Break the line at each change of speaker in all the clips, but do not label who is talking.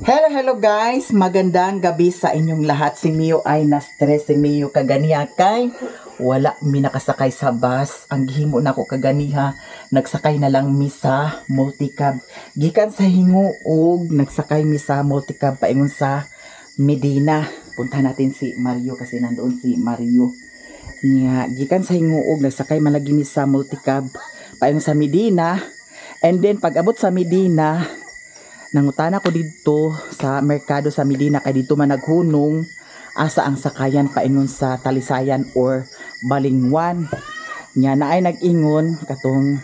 Hello, hello guys! Magandang gabi sa inyong lahat. Si Mio ay na-stress. Si Mio kaganiha kay wala mi nakasakay sa bus. Ang gihimo na ko kaganiha, nagsakay na lang mi sa multicab. Gikan sa Hinguog, nagsakay mi sa multicab paingon sa Medina. Punta natin si Mario kasi nandoon si Mario. Gikan sa Hinguog, nagsakay man lagi mi sa multicab paingon sa Medina. And then pag abot sa Medina, nangutana ko dito sa merkado sa Medina kay dito man naghunong asa ang sakayan paingon sa Talisayan or Balingwan. Nya na ay nag-ingon katong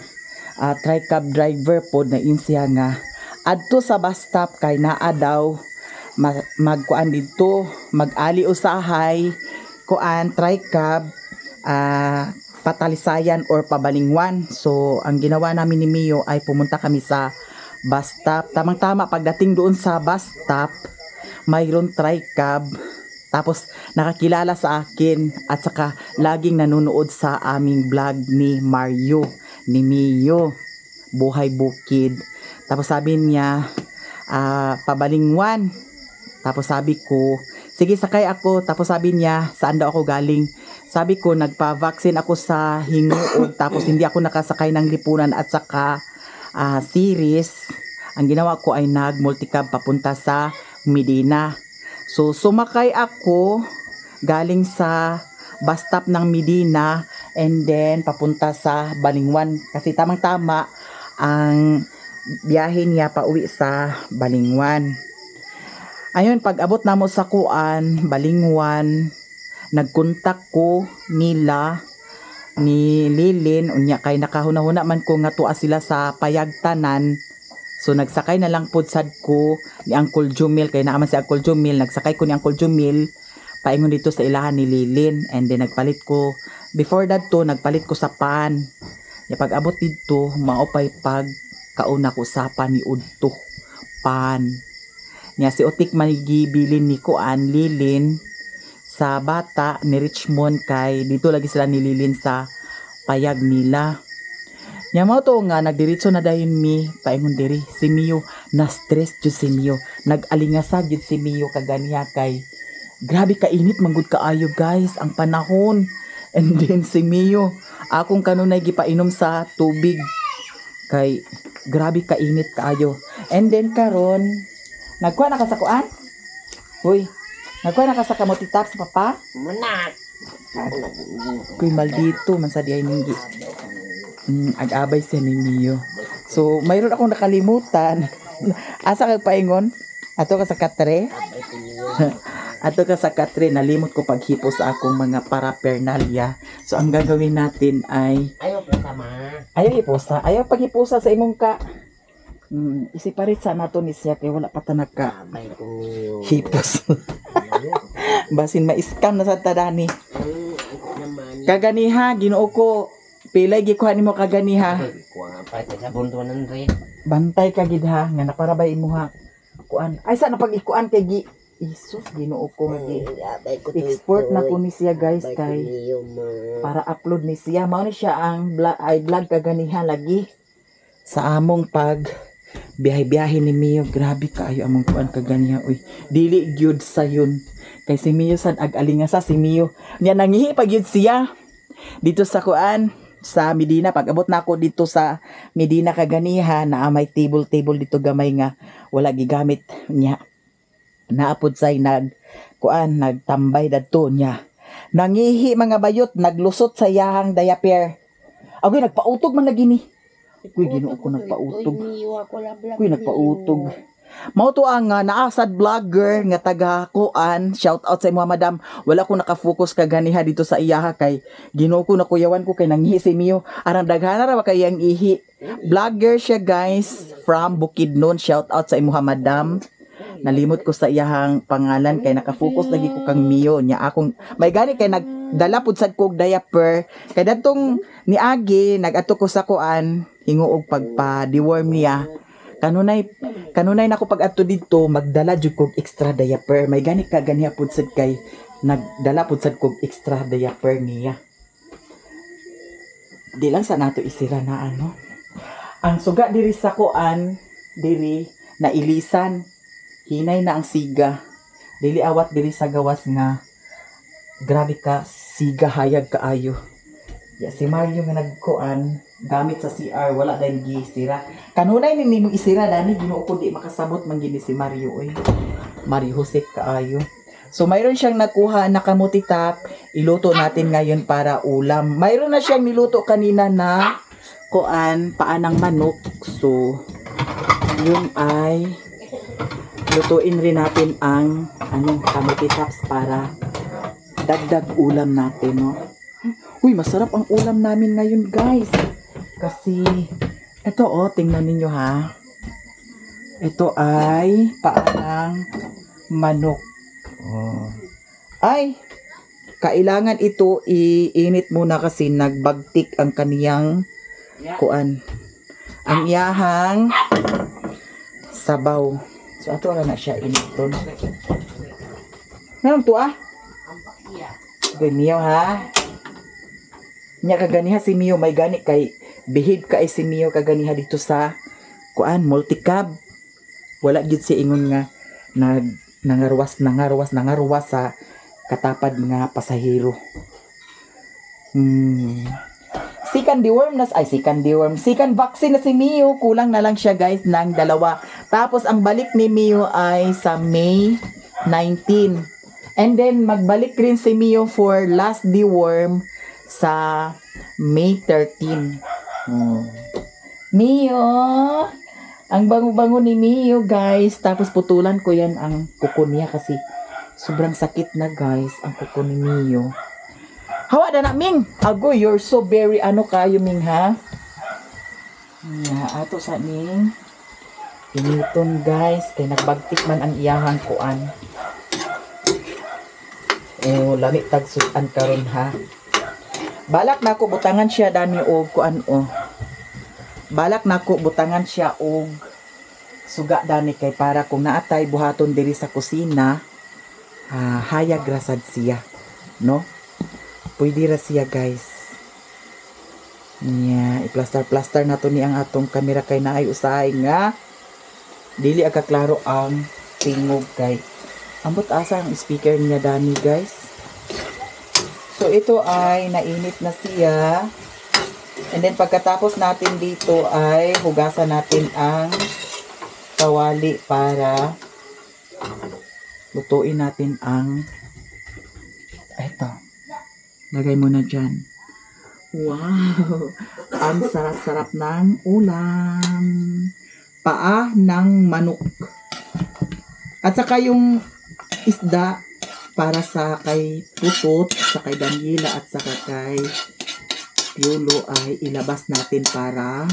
tri-cab driver pod na insiya nga adto sa bus stop kay naa daw magkuan dito mag-ali usahay kuan tri-cab Patalisayan or Pabalingwan. So ang ginawa namin ni Mio ay pumunta kami sa bus stop. Tamang-tama pagdating doon sa bus stop, mayroon tri-cab. Tapos nakakilala sa akin at saka laging nanonood sa aming vlog ni Mario, ni Mio, Buhay Bukid. Tapos sabi niya, Pabalingwan. Tapos sabi ko, sige sakay ako. Tapos sabi niya, saan daw ako galing? Sabi ko, nagpa-vaccine ako sa Hinguog. Tapos hindi ako nakasakay ng lipunan at saka series. Ang ginawa ko ay nag-multicab papunta sa Medina. So sumakay ako galing sa bus stop ng Medina and then papunta sa Balingwan kasi tamang-tama ang biyahe niya pauwi sa Balingwan. Ayun, pag abot namo sa kuan Balingwan, nagkontak ko nila ni Lilin unya kay nakahuna-huna man ko nga tuwa sila sa Payagtanan. So nagsakay na lang pod sad ko ni Uncle Jumil kay naaman si Uncle Jumil. Nagsakay ko ni Uncle Jumil paingon dito sa ilahan ni Lilin and then nagpalit ko before that to nagpalit ko sa pan. Ya pag abot dito maopay pag kauna ko sa paniudto pan. Nya si Otik magibilin ni kuan Lilin sa bata ni Richmond kay dito lagi sila nililin sa payag nila. Nya mo to nga nagdiretso na dayon mi paingon diri si Mio na stress jud si Mio. Nag-alingasag jud si Mio kaganiha kay grabe kainit manggod kaayo guys ang panahon. And then si Mio akong kanunay gipainom sa tubig kay grabe kainit kaayo. And then karon nagkuha na ka sa kuan? Hoy, nagkuha na ka sa kamote top sa papa?
Munak.
Kuy maldito man sa diay ninggi. Ag-abay siya ni Mio. So, mayroon akong nakalimutan. Asa kag paingon? Ato ka sa katre? Ato ka sa katre, nalimot ko paghipo sa akong mga paraphernalia. So, ang gagawin natin ay
Ayaw po sama.
ayaw hiposa. Ayaw paghiposa sa imong ka. Isiparit sa nato ni siya kay wala pa tanag ka.
Abay ko.
Hipos. Basin ma-scam na sa tadani.
Naman.
Kaganiha, Ginoo ko. Pilay gikuha nimo kaganiha.
Kuha pa sa bunto ng red.
Bantay ka gid ha nga naparabay imo ha. Kuan. Ay sa napag ikuan kay gi Isus Ginoo ko nga gi.
Abay ko.
Export na ko ni siya guys kay para upload ni siya. Mao ni siya ang vlog kaganiha lagi sa among pag biyahe-biyahe ni Mio. Grabe kaayo among kuan kaganiha uy. Dili gyud sayon. Kay si Mio sad ag-alingasa si Mio. Nya nangihi pa gyud siya dito sa kuan sa Medina. Pag abot na ako dito sa Medina kaganiha na may table dito gamay nga wala gigamit niya. Naapod say nagtambay dadto niya. Nangihi mga bayot, naglusot sa yahang diaper. Agoy nagpautog man lagi ni. Kuy Ginoo ko nagpautog. Kuy nagpautog. Mao to ang naasad vlogger nga taga kuan, shout out sa imo madam. Wala ko nakafocus kaganiha dito sa iyaha kay Ginoo ko nakuyawan ko kay nanghi si Mio. Arang daghana ra kay ang ihi. Vlogger siya guys from Bukidnon. Shout out sa imo madam. Nalimot ko sa iyahang pangalan kay nakafocus lagi ko kang Mio nya akong may gani kay nagdala pud sad kog diaper kay dadtong niagi nag-adto ko sa kuan Hinguog pagpa-deworm niya. Kanunay nako pag adto dito magdala jud kog extra diaper. May gani ka ganiha pud sad kay nagdala pud sad kog extra diaper niya. Di lang sa nato isira na ano. Ang suga diri sa kuan diri na ilisan. Hinay na ang siga. Dili awat dili sa gawas nga. Grabe ka, siga hayag kaayo. Ya si Mario nga nagkuan gamit sa CR, wala dahil gisira. Kanunay ni nimo isira dani Ginoo ko di makasabot man gini si Mario oy. Mario Jose kaayo. So mayroon siyang nakuha na kamuti tap, iluto natin ngayon para ulam. Mayroon na siyang niluto kanina na kuan paanang manok. So yun ay lutuin rin natin ang kamuti taps para dagdag ulam natin, no? Uy, masarap ang ulam namin ngayon, guys. Kasi ito tingnan ninyo ha. Ito ay paanang manok. Ay, kailangan ito iinit muna kasi nagbagtik ang kaniyang kuan. Ang iyahang sabaw. So ato ra na siya initon. Meron to Ganyan ha. Nya kaganiha si Mio may gani kay behave kay si Mio kaganiha dito sa kuan multicab. Wala gid si ingon nga nangarwas sa katapad nga pasahero. Second vaccine na si Mio, kulang na lang siya guys ng 2. Tapos ang balik ni Mio ay sa May 19. And then magbalik rin si Mio for last deworm sa May 13. Mio, ang bango-bango ni Mio guys. Tapos putulan ko yan ang kuko niya kasi sobrang sakit na guys ang kuko ni Mio. Hawa na Ming. Ago, you're so very kayo Ming ha. Ato sa Ming. Initon guys. Kaya nagbagtik man ang iyahang kuan. Lamig tagsuan karon ha. Balak na ko butangan siya dani og kuan Balak na ko butangan siya og suga dani kay para kung naatay buhaton diri sa kusina, hayag rasad siya, no? Pwede ra siya guys. I-plaster na to ni ang atong kamera kay naay usahay nga dili aga klaro ang tingog kay ambot asa ang speaker niya dani guys. So ito ay nainit na siya. And then pagkatapos natin dito ay hugasan natin ang kawali para lutuin natin ang ito. Lagay mo na dyan. Wow! Ang sarap-sarap ng ulam. Paa ng manok. At saka yung isda para sa kay Putot, sa kay Daniela at saka kay Piolo ay ilabas natin para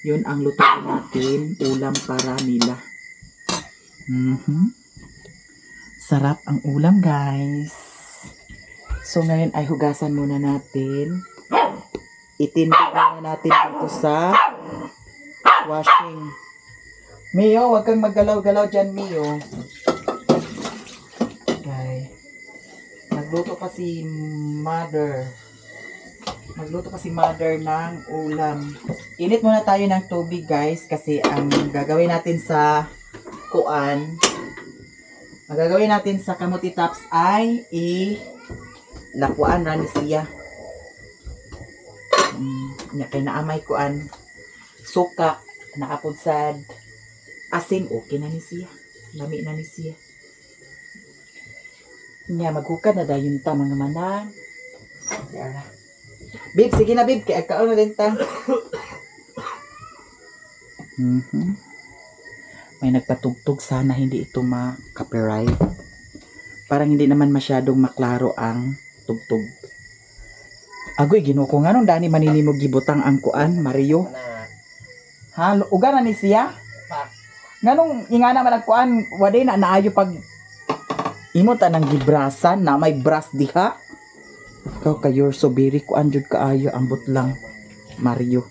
yun ang lutuin natin, ulam para nila. Sarap ang ulam guys. So ngayon ay hugasan muna natin. Itindig muna natin dito sa washing. Mio, wag kang maggalaw-galaw dyan, Mio. Okay. Magluto pa si mother ng ulam. Init muna tayo ng tubig guys kasi ang gagawin natin sa kamuti tops ay lapuan ra ni siya. Kay naamay kuan suka naapod sad asin okay na ni siya. Lami na ni siya. Maghukad na dayon ta mga manang. Bib, sige na Bib, kaya kaon na din ta. May nagpatugtog, sana hindi ito ma-copyright. Parang hindi naman masyadong maklaro ang tugtog. Agoy, Ginoo ko nga nung dani maninimog gibutang ang kuan, Mario. Ha, uga na ni siya? Nganong ingana man ang kuan, waday na naayo pag imo tanang gibrasan na may brass diha. Ikaw kayo so very kuan jud kaayo ambot lang Mario.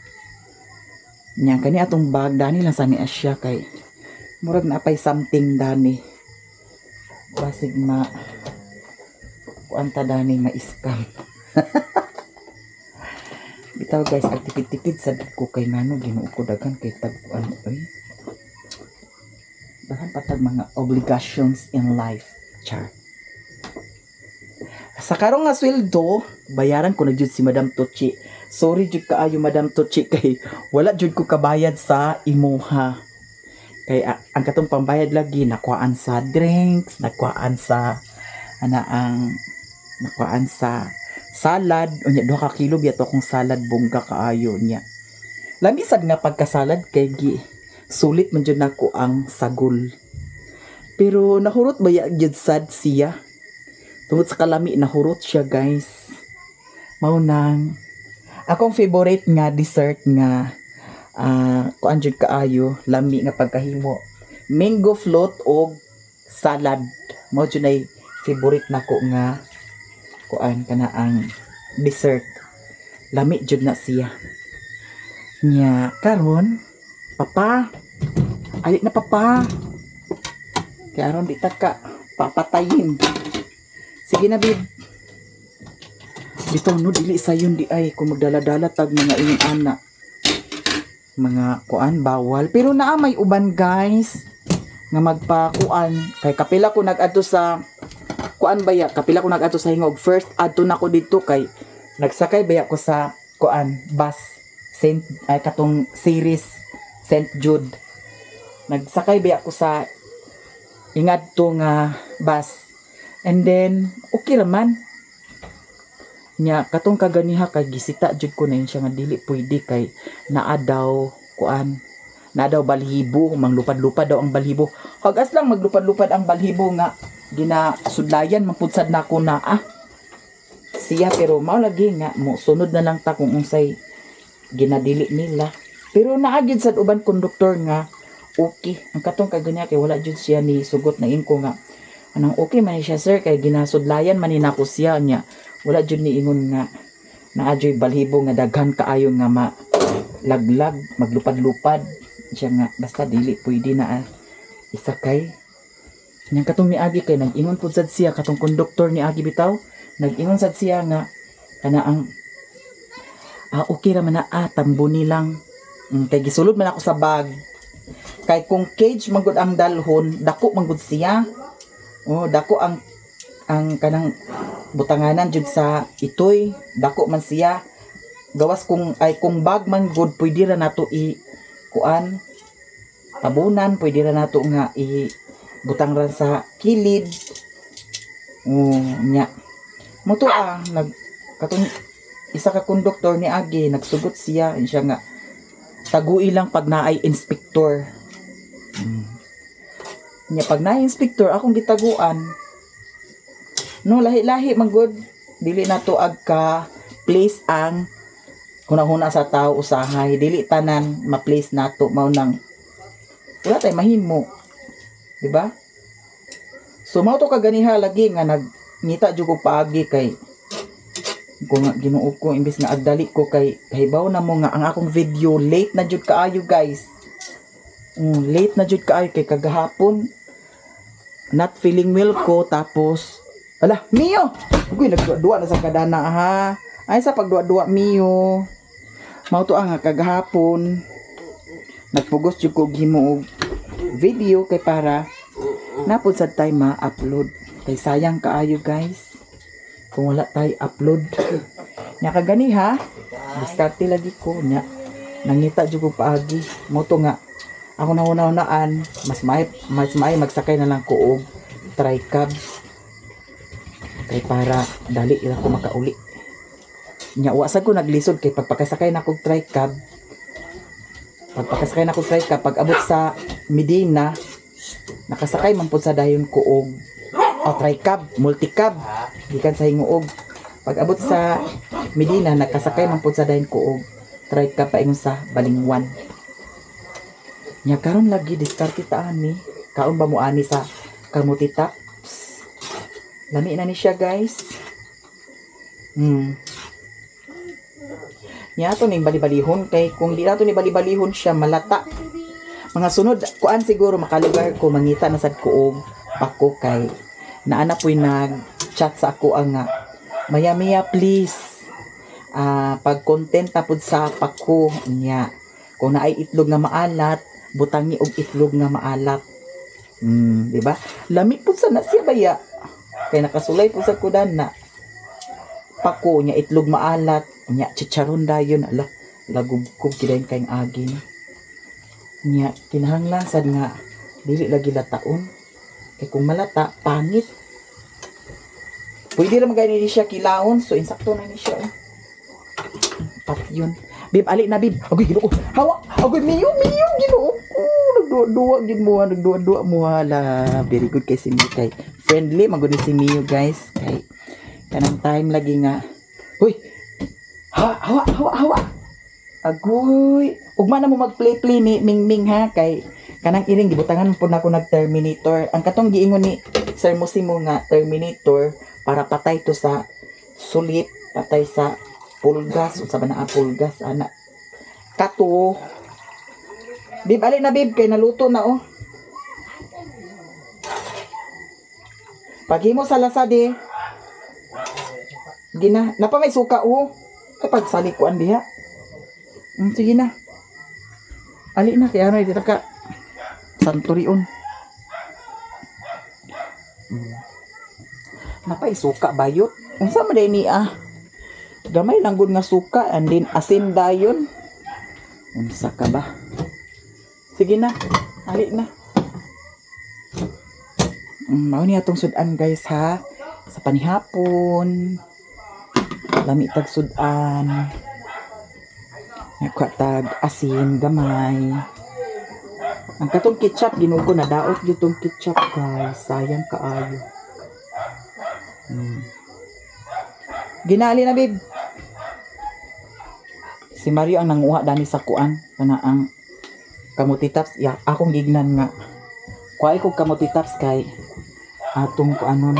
Nya kani atong bag dani lang sa ni Asya kay murag na pay something dani. Basig kuan ta dani ma-scam. Bitaw guys, agtipid-tipid sa ko kay ngano Ginoo ko daghan kay tag-an oy. Dahan patag mga obligations in life. Char. Sa karong nga sweldo, bayaran ko na jud si Madam Tuchi. Sorry jud kaayo Madam Tuchi kay wala jud ko kabayad sa imuha. Kay ang katong pambayad lagi nakuhaan sa drinks, nakuhaan sa nakuhaan sa salad, unya 2 ka kilo biya to kung salad bongga kaayo niya. Lami sad nga pagkasalad kay sulit man jud nako ang sagol. Pero nahurot ba gyud sad siya? Tungod sa kalami nahurot siya guys. Mao nang akong favorite nga dessert nga kuan jud kaayo, lami nga pagkahimo. Mango float o salad. Mao jud ay favorite nako nga kuan kana ang dessert. Lami jud na siya. Nya karon papa, ali na papa. Kaya aron di ta ka papatayin. Sige na, babe. Dito, no, dili sayon di ay kung magdala-dala tag mga inyong anak. Mga kuan, bawal. Pero naa may uban, guys, nga magpakuan. Kay kapila ko nag-adto sa, kuan baya, kapila ko nag-adto sa hingog. First, adto na ko dito kay, nagsakay baya ko sa, kuan, bus. Katong series, St. Jude. Nagsakay baya ko sa, ingadto nga bus. And then, okay raman. Nya, katong kaganiha kay gisita jud ko na yun siya nga dili pwede kay naadaw kuan. Naadaw balhibo, manglupad-lupad daw ang balhibo. Hagas lang maglupad-lupad ang balhibo nga ginasudlayan mapudsad na ko na siya pero mao lagi nga mo sunod na lang ta kung unsay ginadili nila. Pero naagid sad uban konduktor nga okay. Ang katong kaganiha kay wala jud siya ni sugot na inko nga anang okay man siya sir kay ginasudlayan man ni nako siya niya wala jud ni ingon nga naadyoy balhibo nga daghan kaayo nga malaglag maglupad-lupad siya nga basta dili pwede na isakay nang katong niagi kay nag-ingon pud sad siya katong konduktor ni agi bitaw nag-ingon sad siya nga kana ang okay ra man na tambuni lang kay gisulod man ako sa bag kay kung cage magud ang dalhon dako magud siya. Dako ang kanang butanganan jud sa itoy, dako man siya. Gawas kung bag man good, pwede ra nato kuan tabunan, pwede ra nato nga butang ra sa kilid. Nya. Moto katong isa ka konduktor ni agi nagsugot siya nga tagui lang pag naay inspektor. Nya pag na-inspector akong gitaguan no lahi-lahi man good dili na to agka place ang hunahuna sa tao usahay dili tanan ma-place nato mao nang wala tay mahimo di ba so mao to kaganiha lagi nga nagngita jud ko paagi kay kung Ginoo ko imbes nga agdali ko kay kahibaw na mo nga ang akong video late na jud kaayo guys. Late na jud kaayo kay kagahapon not feeling well ko tapos ala Mio uy nagduwa na sa kadana ay sa pagduwa-duwa Mio mao to nga kagahapon nagpugos jud ko himo og video kay para napud sad tay ma-upload kay sayang kaayo guys kung wala tay upload nya kagani diskarte lagi ko nya nangita jud ko paagi mo to nga ako na una-unaan mas may magsakay na lang ko og tricab kay para dali ila ko makauli nya wasag ko naglisod kay pagpakasakay na kog tricab pag abot sa Medina nakasakay man pud sa dayon ko og tricab multicab gikan sa hinguog pag abot sa Medina nakasakay man pud sa dayon ko og tricab paingon sa Balingwan. Nya karon lagi diskarte ta ani kaon ba mo ani sa kamuti tops lami na ni siya guys. Nya to ning bali-balihon kay kung di nato ni bali-balihon siya malata mga sunod kuan siguro makalugar ko mangita na sad ko og pako kay naana po'y nag-chat sa ako nga maya please pag content tapod sa pako niya kung naay itlog nga maalat butangi og itlog nga maalat Di ba? Lami po sana siya baya. Kaya nakasulay po sa kudan na pako niya itlog maalat, niya chicharon dayon ala lagubkob kidayon kayong agi na. Niya kinahanglan sad nga dili lagi lataon. Kay kung malata pangit. Pwede ra magani ni siya kilahon so insakto na ni siya. Pat yun. Bib, ali na bib. Agoy, ginoo. Hawa. Agoy, miyo, ginoo. Nagduwa mo. Hala. Very good kay si Miyo. Kay friendly. Maguni si Miyo, guys. Kay kanang time lagi nga. Uy. Hawa. Agoy. Ugma na mo mag-play ni Ming ha. Kay kanang iring gibutangan po na ako nag-Terminator. Ang katong giingon ni Sir Musimo nga Terminator para patay to sa sulit. Patay sa pulgas, sa ba na pulgas, anak. Kato. Bib, alin na bib, kay naluto na oh. Paghimo sa lasade. Gina, napa may suka oh. Kapag salikuan diha. Sige na. Ali na, kaya ano, dito ka. Santurion. Napa suka bayot. Ang sama din ni gamay lang gud nga suka and then asin dayon. Unsa ka ba? Sige na. Ali na. Mao ni atong sudan guys ha. Sa panihapon. Lami tag sudan. Tag asin gamay. Ang katong ketchup ginugo na daot gyud tong ketchup guys. Sayang kaayo. Ginali na babe. Si Mario ang nanguha dani sa kuan kana ang kamuti taps ya akong gignan nga kuhay ko kamuti taps kay atong kuanon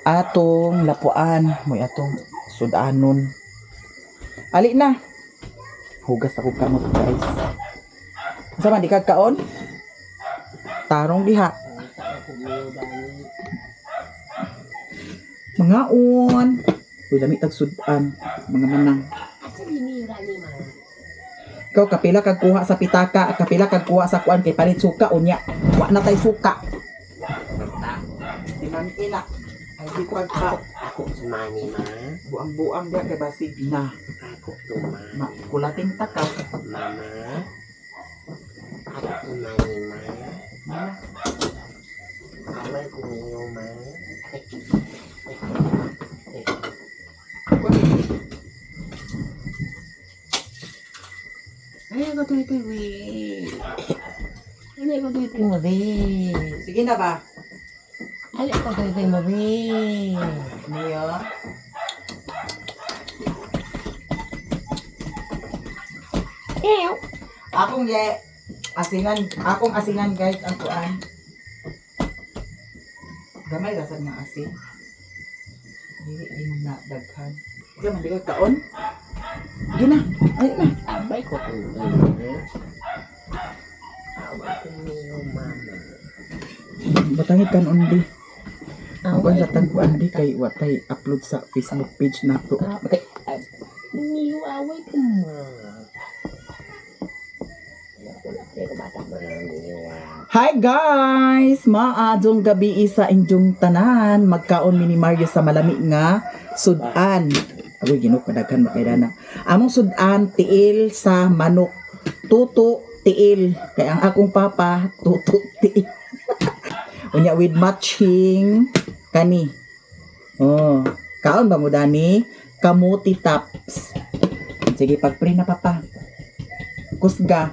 atong lapuan moy atong sudanon ali na hugas ako kamuti guys sama di kagkaon tarong diha mga on uy lami tag sudan mga manang ikaw kapila kag kuha sa pitaka kapila kag kuha sa kuan kay palit suka unya wa na tay suka di man ina ay di ko
Ako sumani ma.
buang dia kay basig na
Ako tuma.
kulating taka
Mama. Ako sumani ma. Awal ko niyo ma. Ay, ako tuwi Ay, ako tuwi mo, be.
sige na ba
Ay, ako tuwi mo, be.
niyo
Ew.
akong asingan guys ang kuan gamay rasad nga asin dili mo na daghan diyan man digag kaon sige na ay na
Abay ko tuwi mo. Awal ko niyo, mama.
batangit kan undi ako sa tagkuan di kay watay upload sa Facebook page na to
Niyo, away ko ma.
Hi guys! Maadong gabi sa inyong tanan. Magkaon mini Mario sa malami nga sudan. Agoy, ginukadaghan makaidana. Among sudan, tiil sa manok. Tuto, tiil. Kaya ang akong papa, tuto, tiil. Unya with matching kani. Oh, kaon ba mo dani? Kamuti taps. Sige, pag-pray na papa. Kusga.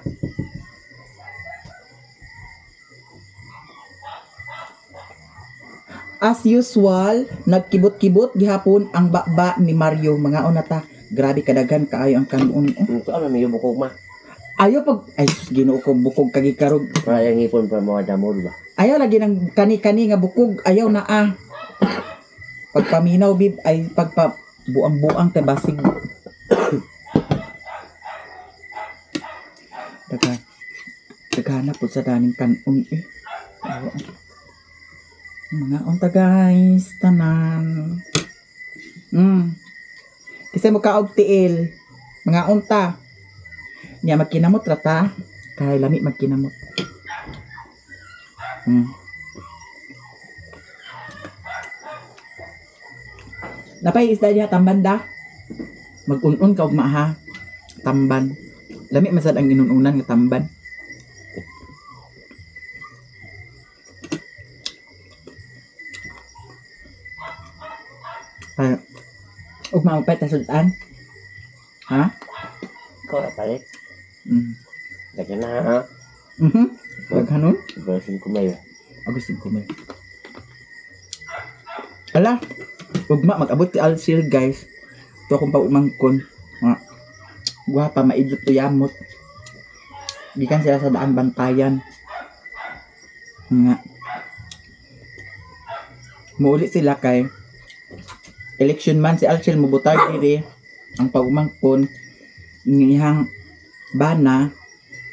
As usual, nagkibot-kibot gihapon ang baba ni Mario. Mga onata, grabe kadaghan kaayo ang kanon.
Ito ano, may bukog ma.
Ayaw pag, ay sus, ginoo ko bukog kagikarog.
Parang ipon pa mga damor ba?
Ayaw lagi ng kani-kani nga bukog, ayaw na Pagpaminaw bib, ay pagpa buang-buang te basig. Dagana po sa daning kanon eh. Mga unta guys, tanan. Kasi mo kaog tiil. Mga unta. Nya magkinamot rata. Kay lami magkinamot. Napay isda niya tamban da. Mag-un-un ka ugma ha. Tamban. Lami masad ang inununan nga tamban. Ay, ugma ang pet sudan. Ha?
Ikaw na palit. Lagyan na ha.
Maghanon?
Version ko may.
Agustin ko may. Ala, ugma mag-abot ti Alcir guys. Ito akong paumangkon. Guwapa, maidlot to yamot. Gikan sila sa daan bantayan. Nga. Muuli sila kay election man si Alcir mubutag diri ang paumangkon ngihang bana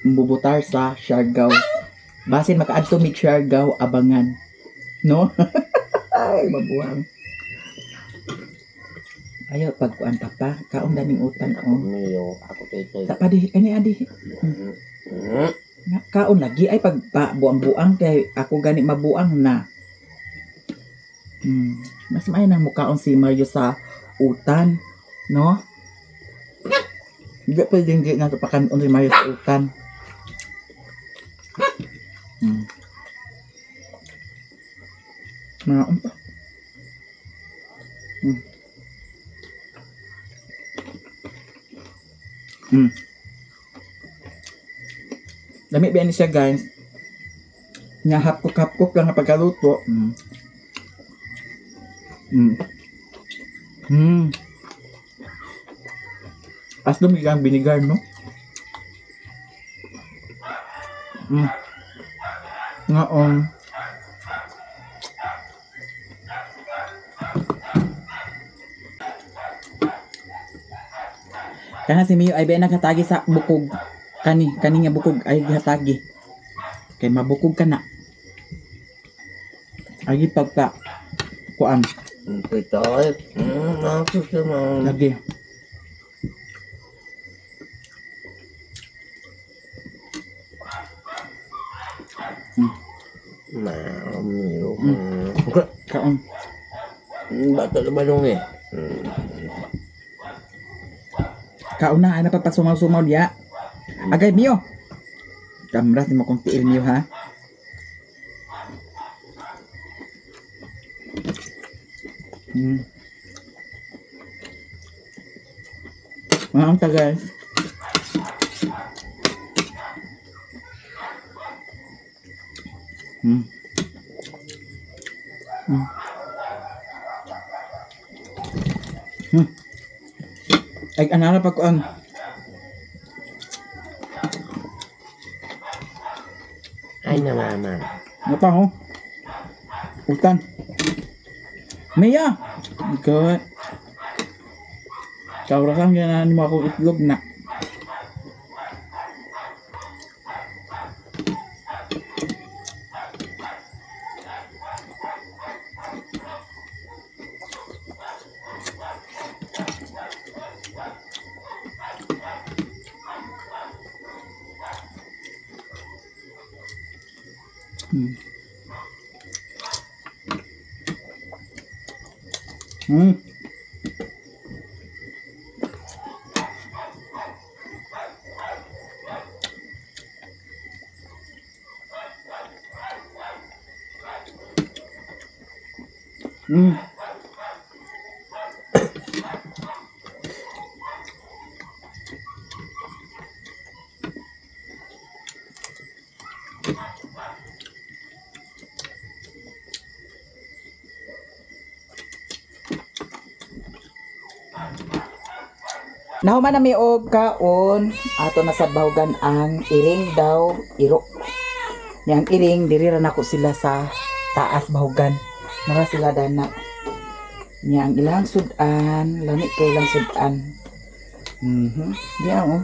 mubutar sa Siargao. Basin makaadto mig Siargao abangan. No? Ay, mabuhang. Ayaw pagkuan pa. Kaon daning utan
Ako
ko.
mayo. Ako tete.
Sa padi, kani adi. Nga, kaon lagi ay pagpa buang-buang kay ako gani mabuang na. Mas may nang mukaon si Mario sa utan, no? Hindi pwedeng di na pakanon si Mario sa utan. Mga umpa. Dami ba ni siya guys? Nga hapkok-hapkok lang ang pagkaluto. Asdom ilang binigar, no? Ngaon. Kana si Mio ay ba naghatagi sa bukog. Kani nga bukog ay hatagi. Kay mabukog ka na. Agi pagka kuan.
Ito. Nasusunod.
Lagi.
Mayo.
Kaon.
Bata na balong eh.
Kaon na, ay napapasumaw-sumaw diya. Agay, Mio. Kamras ni mo kong tiil, Mio, ha? Mga ang tagal. Ay, anara pa ko ang
Ay na mama.
Apa ho? Utan. Mia. Good. Kau rasang ganahan mo ako itlog na. Nahuman na may og kaon ato na sa bahugan ang iring daw iro. Yang iring diri ra nako sila sa taas bahugan. Nara sila dana. Yang ilang sudan, lami kay ilang sudan. Diyan oh.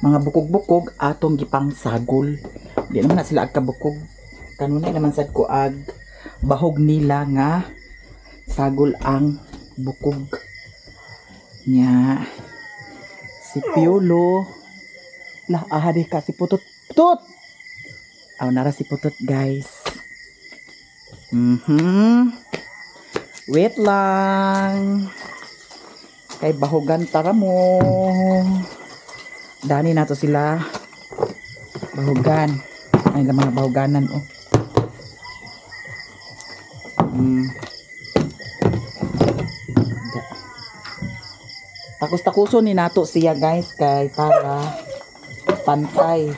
Mga bukog-bukog atong gipang sagol. Di naman na sila agkabukog. Kanunay naman sad ko ag bahog nila nga sagol ang bukog. Nya si Piolo lah ahadi ka si Putot Putut! Aw, nara si Putut, guys. Wait lang. Kay bahugan tara mo. Dani na to sila. Bahugan. Ay, mga bahuganan, oh. Takus-takuso ni nato siya, guys, kay para pantay.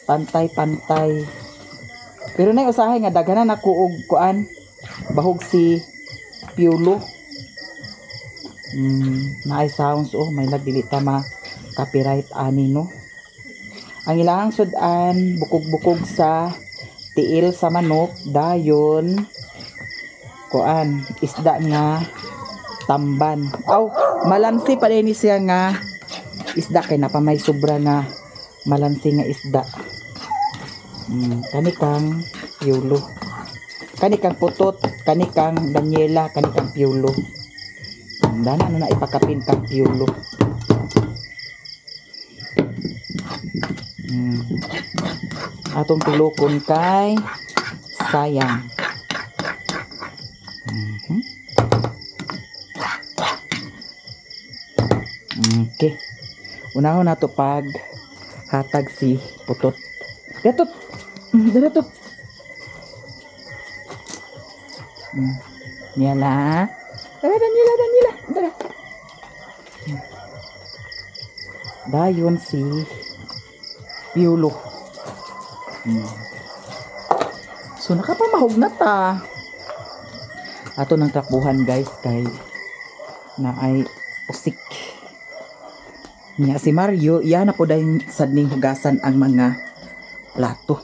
Pantay. Pero na usahay nga daghanan ako og kuan bahog si Piolo. Naay sounds, oh, may dili ta ma copyright ani, no. Ang ilang sudan bukog-bukog sa tiil sa manok, dayon kuan isda nga tamban. Aw, malansi pa din siya nga isda kay napamay sobra nga malansi nga isda. Kanikang Piolo, kanikang Putot, kanikang Daniela, kanikang Piolo. Dana na ipakapin kang Piolo. Atong tulokon kay sayang. Okay. Unahon na to pag hatag si Putot. Datot. Datot. Daniela. Daniela. Dara. Dayon si Piolo. So nakapamahog na ta. Ato nang takbuhan, guys, kay na ay usik. Nya si Mario, iya na po dahil sad ning hugasan ang mga plato.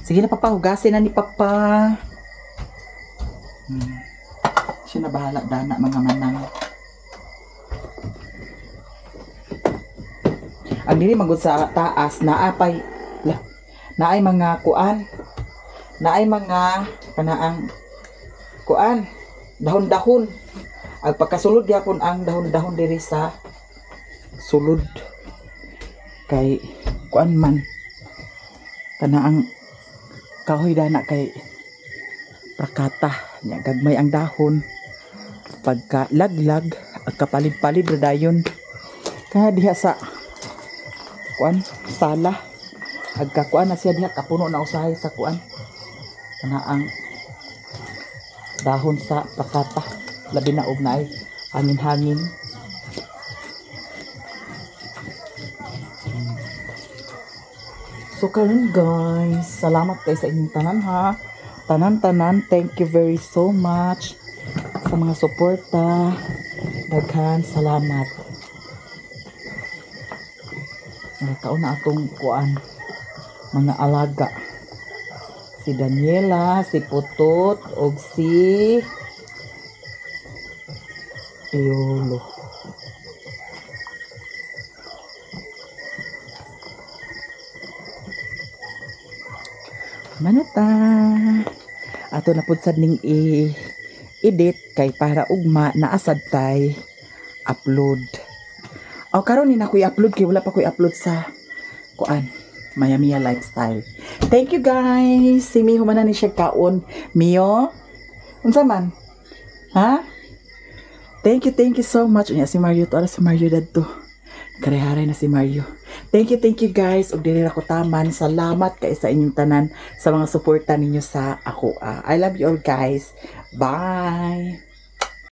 Sige na, papa, hugasin na ni papa. Siya na bahala, dana mga manang. Ang dili magud sa taas naapay naay mga kuan, naay mga kanaang kuan, dahon-dahon. Ang pagkasulod gyapon ang dahon-dahon diri sa sulod kay kuan man kanaang kahoy dana kay prakata nya gagmay ang dahon, pagka laglag ang kapalid-palid ra dayon kaya diha sa kuan sala agka kuan na siya diha kapuno na usahay sa kuan kanaang dahon sa prakata, labi na og naay hangin-hangin. So karon, guys, salamat kayo sa inyong tanan, ha. Tanan, thank you very so much sa mga suporta. Daghan salamat. Nagkaon na atong kuan mga alaga. Si Daniela, si Putot, o si Piolo. Manata. Ato na pud sad ning edit kay para ugma naasad tay upload. O karon ni na ko i-upload kay wala pa ko i-upload sa kuan Maya Mia Lifestyle. Thank you, guys. Si Miho man na ni siya kaon. Mio? Unsa man? Ha? Thank you so much. Unya si Mario to, si Mario dadto. Kareharay na si Mario. Thank you, guys. Og dili ra ko taman. Salamat kay sa inyong tanan sa mga suporta ninyo sa ako. I love you all, guys. Bye.